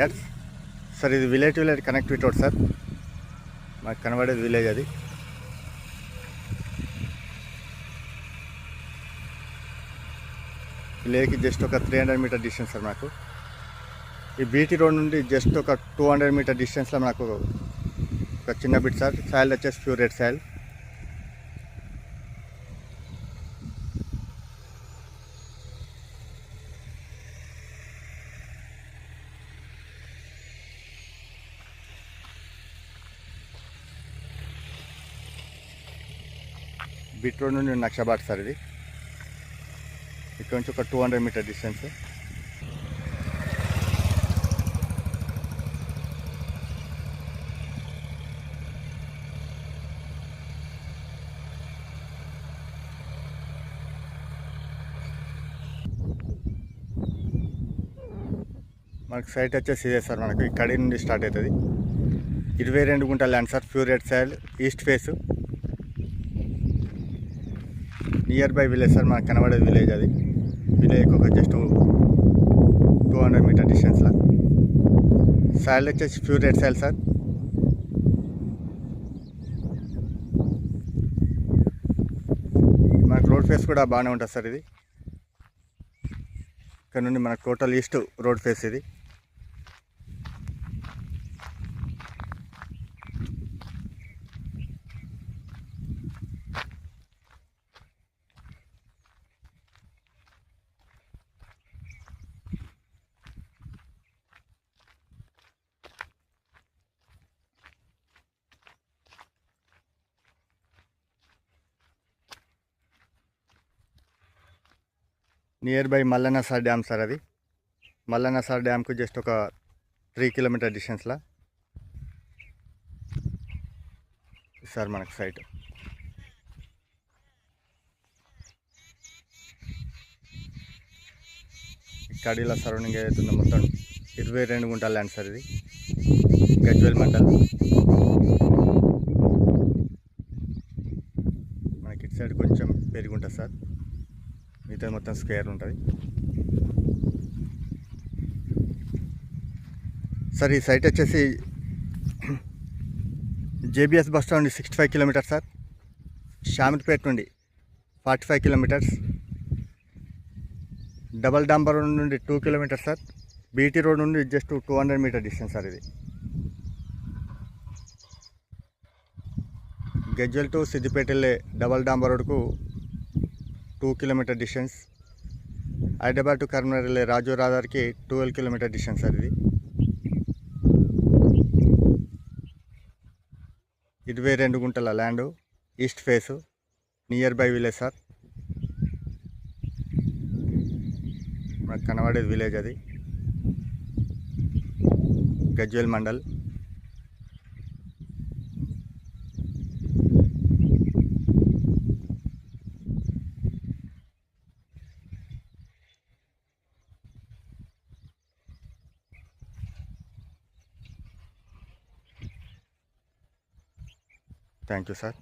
Yes sir, ఇది village to village connectivity road sir. మాకు కనబడేది విలేజ్ అది. విలేజ్కి జస్ట్ ఒక 300 మీటర్ డిస్టెన్స్ సార్ మాకు. ఈ బీటీ రోడ్ నుండి జస్ట్ ఒక 200 మీటర్ డిస్టెన్స్లో మనకు ఒక చిన్న బిట్ సార్. సాయిల్ వచ్చేసి pure red soil. BT road నుండి నక్షబాట్ సార్ ఇది. ఇక్కడ నుంచి ఒక 200 మీటర్ డిస్టెన్స్. మనకు సైట్ వచ్చేసి ఇదే సార్. మనకు ఈ కడి నుండి స్టార్ట్ అవుతుంది. 22 గుంటల land sir, pure red soil, east face, near by village sir. మనకు కనబడేది విలేజ్ అది. విలేజ్కి ఒక జస్ట్ 200 మీటర్ డిస్టెన్స్లో. సాయిల్ వచ్చేసి ప్యూర్ రెడ్ సాయిల్ సార్. మనకు రోడ్ ఫేస్ కూడా బాగానే ఉంటుంది సార్. ఇది ఇక్కడ నుండి మనకు టోటల్ ఈస్ట్ రోడ్ ఫేస్ ఇది. Near by Mallanna sir dam sir అది. మల్లన్న సార్ డ్యామ్కు జస్ట్ ఒక 3 కిలోమీటర్ డిస్టెన్స్లో సార్ మనకు సైట్. కడీల సరౌండింగ్ ఏదైతుందో మొత్తం 22 గుంటల ల్యాండ్ సార్ ఇది. గజ్వేల్ మండల్. మనకి ఇటు సైడ్ కొంచెం పెరిగి ఉంటుంది సార్. మిగతా మొత్తం స్క్వేర్ ఉంటుంది సార్. ఈ సైట్ వచ్చేసి జేబీఎస్ బస్ స్టాండ్ నుండి 65 కిలోమీటర్స్ సార్. షామిర్పేట నుండి 45 కిలోమీటర్స్. డబల్ డాంబర్ రోడ్ నుండి 2 కిలోమీటర్స్ సార్. బీటీ రోడ్ నుండి జస్ట్ 200 మీటర్ డిస్టెన్స్ సార్ ఇది. గజ్వేల్ టు సిద్దిపేట వెళ్ళే డబల్ డాంబర్ రోడ్కు 2 kilometre distance. Hyderabad to Karimnagar వెళ్ళే రాజు రహదారికి 12 కిలోమీటర్ డిస్టెన్స్ సార్ ఇది. 22 గుంటల land, east face, near by village sir. మనకు కనబడేది విలేజ్ అది. Gajwel mandal. Thank you sir.